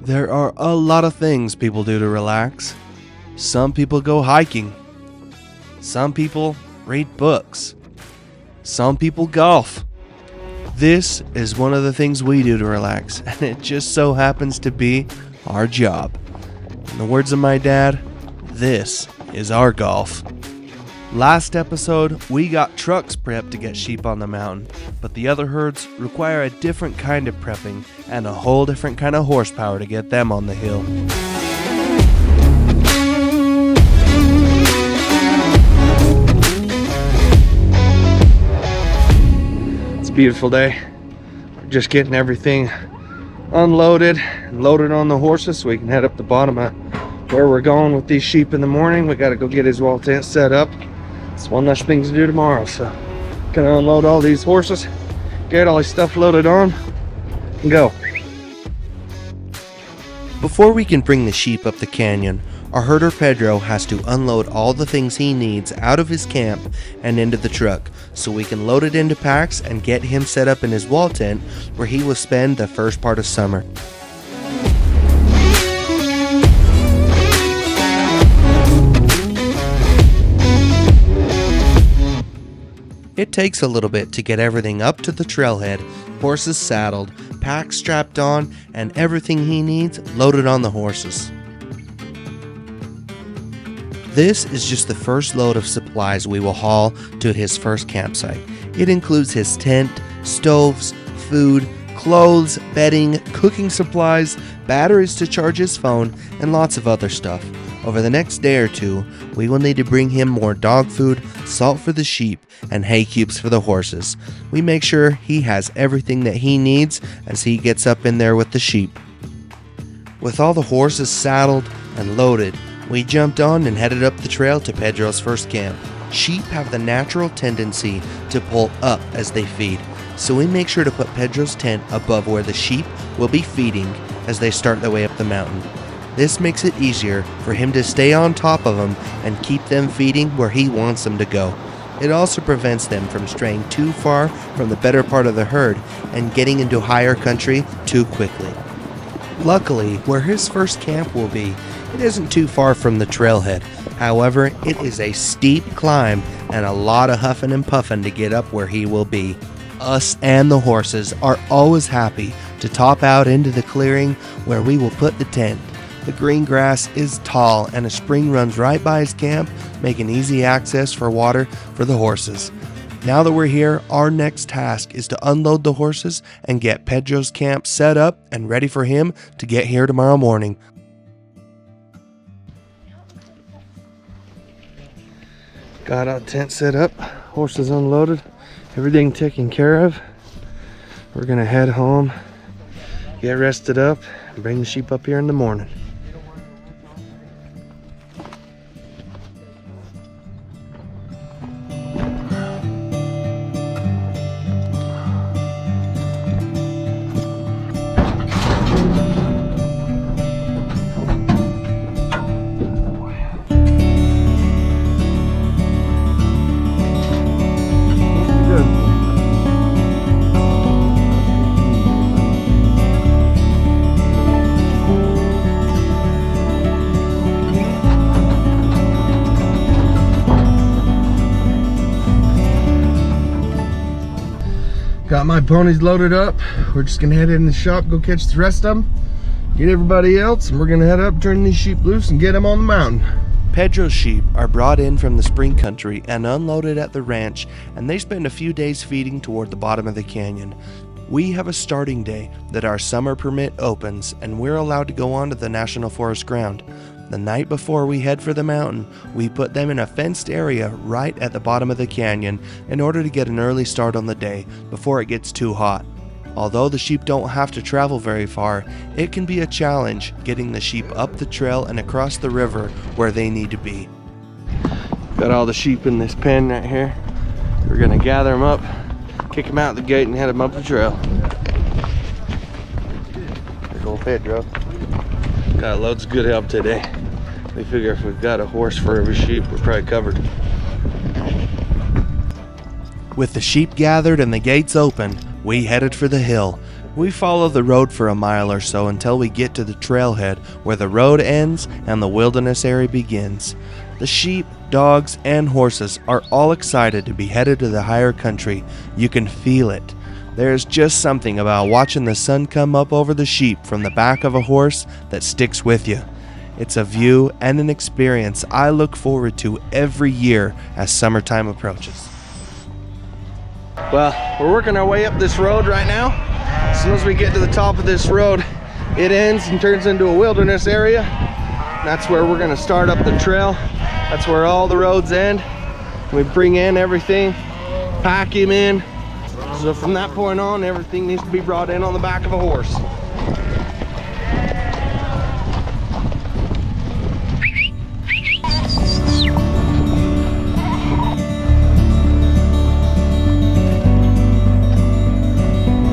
There are a lot of things people do to relax. Some people go hiking. Some people read books. Some people golf. This is one of the things we do to relax, and it just so happens to be our job. In the words of my dad, this is our golf. Last episode, we got trucks prepped to get sheep on the mountain, but the other herds require a different kind of prepping and a whole different kind of horsepower to get them on the hill. It's a beautiful day. We're just getting everything unloaded and loaded on the horses so we can head up the bottom of where we're going with these sheep in the morning. We got to go get his wall tent set up. It's one less thing to do tomorrow, so gonna unload all these horses, get all this stuff loaded on, and go. Before we can bring the sheep up the canyon, our herder Pedro has to unload all the things he needs out of his camp and into the truck, so we can load it into packs and get him set up in his wall tent where he will spend the first part of summer. It takes a little bit to get everything up to the trailhead, horses saddled, packs strapped on, and everything he needs loaded on the horses. This is just the first load of supplies we will haul to his first campsite. It includes his tent, stoves, food, clothes, bedding, cooking supplies, batteries to charge his phone, and lots of other stuff. Over the next day or two, we will need to bring him more dog food, salt for the sheep, and hay cubes for the horses. We make sure he has everything that he needs as he gets up in there with the sheep. With all the horses saddled and loaded, we jumped on and headed up the trail to Pedro's first camp. Sheep have the natural tendency to pull up as they feed, so we make sure to put Pedro's tent above where the sheep will be feeding as they start their way up the mountain. This makes it easier for him to stay on top of them and keep them feeding where he wants them to go. It also prevents them from straying too far from the better part of the herd and getting into higher country too quickly. Luckily, where his first camp will be, it isn't too far from the trailhead. However, it is a steep climb and a lot of huffing and puffing to get up where he will be. Us and the horses are always happy to top out into the clearing where we will put the tent. The green grass is tall and a spring runs right by his camp, making easy access for water for the horses. Now that we're here, our next task is to unload the horses and get Pedro's camp set up and ready for him to get here tomorrow morning. Got our tent set up, horses unloaded, everything taken care of. We're gonna head home, get rested up, and bring the sheep up here in the morning. Got my ponies loaded up. We're just gonna head in the shop, go catch the rest of them, get everybody else, and we're gonna head up, turn these sheep loose, and get them on the mountain. Pedro's sheep are brought in from the spring country and unloaded at the ranch, and they spend a few days feeding toward the bottom of the canyon. We have a starting day that our summer permit opens, and we're allowed to go onto the National Forest ground. The night before we head for the mountain, we put them in a fenced area right at the bottom of the canyon in order to get an early start on the day before it gets too hot. Although the sheep don't have to travel very far, it can be a challenge getting the sheep up the trail and across the river where they need to be. Got all the sheep in this pen right here. We're gonna gather them up, kick them out the gate, and head them up the trail. There's old Pedro. Got loads of good help today. We figure if we've got a horse for every sheep, we're probably covered. With the sheep gathered and the gates open, we headed for the hill. We follow the road for a mile or so until we get to the trailhead where the road ends and the wilderness area begins. The sheep, dogs, and horses are all excited to be headed to the higher country. You can feel it. There's just something about watching the sun come up over the sheep from the back of a horse that sticks with you. It's a view and an experience I look forward to every year as summertime approaches. Well, we're working our way up this road right now. As soon as we get to the top of this road, it ends and turns into a wilderness area. That's where we're gonna start up the trail. That's where all the roads end. We bring in everything, pack him in. So from that point on, everything needs to be brought in on the back of a horse.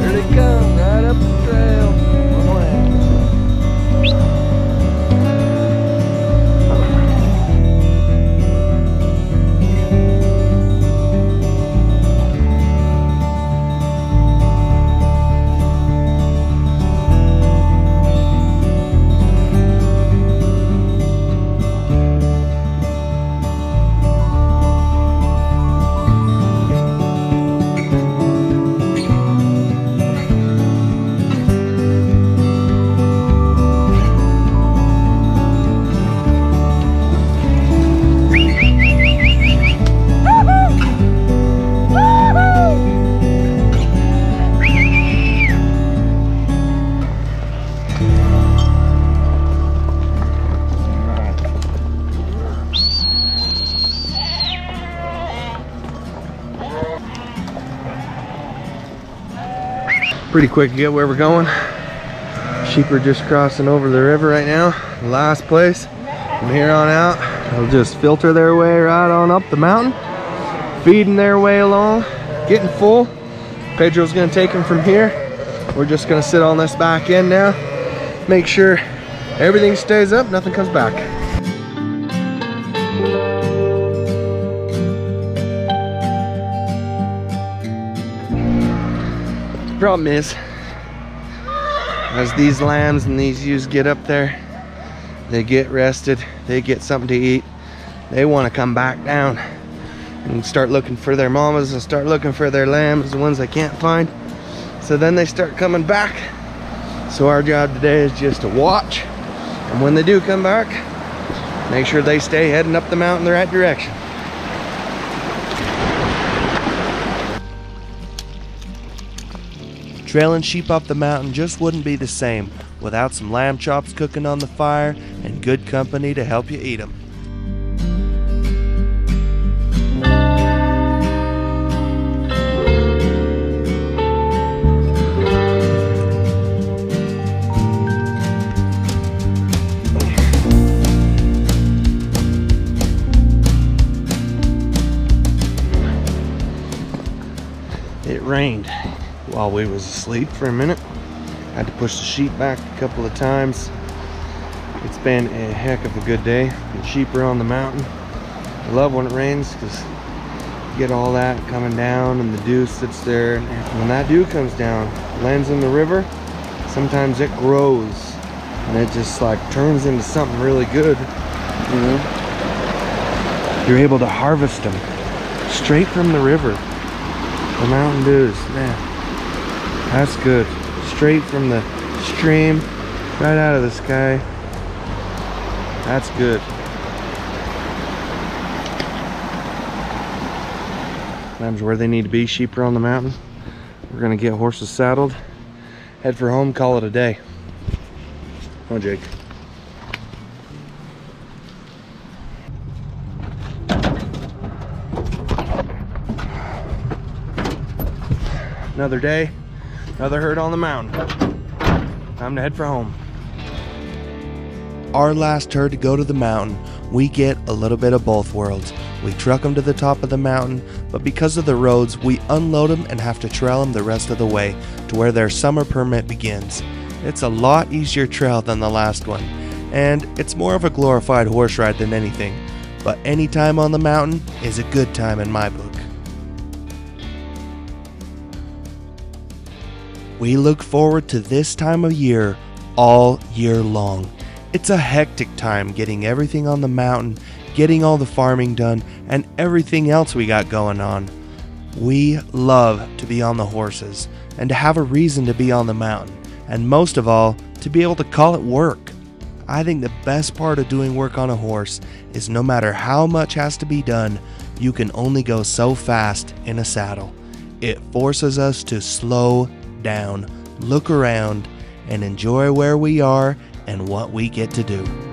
There they come, right up the trail. Pretty quick to get where we're going. Sheep are just crossing over the river right now. The last place. From here on out, they'll just filter their way right on up the mountain, feeding their way along, getting full. Pedro's gonna take them from here. We're just gonna sit on this back end now, make sure everything stays up, nothing comes back. Problem is, as these lambs and these ewes get up there, they get rested, they get something to eat, they want to come back down and start looking for their mamas and start looking for their lambs, the ones they can't find. So then they start coming back. So our job today is just to watch, and when they do come back, make sure they stay heading up the mountain the right direction. Trailing sheep up the mountain just wouldn't be the same without some lamb chops cooking on the fire and good company to help you eat them. It rained while we was asleep for a minute. Had to push the sheep back a couple of times. It's been a heck of a good day. The sheep are on the mountain. I love when it rains because you get all that coming down and the dew sits there. And when that dew comes down, lands in the river, sometimes it grows and it just like turns into something really good. You know? You're able to harvest them straight from the river. The mountain dews, man. That's good. Straight from the stream, right out of the sky. That's good. Lambs where they need to be. Sheep are on the mountain. We're gonna get horses saddled, head for home, call it a day. Come on, Jake. Another day, another herd on the mountain. Time to head for home. Our last herd to go to the mountain, we get a little bit of both worlds. We truck them to the top of the mountain, but because of the roads, we unload them and have to trail them the rest of the way to where their summer permit begins. It's a lot easier trail than the last one, and it's more of a glorified horse ride than anything, but any time on the mountain is a good time in my book. We look forward to this time of year all year long. It's a hectic time getting everything on the mountain, getting all the farming done, and everything else we got going on. We love to be on the horses and to have a reason to be on the mountain, and most of all, to be able to call it work. I think the best part of doing work on a horse is no matter how much has to be done, you can only go so fast in a saddle. It forces us to slow down, look around, and enjoy where we are and what we get to do.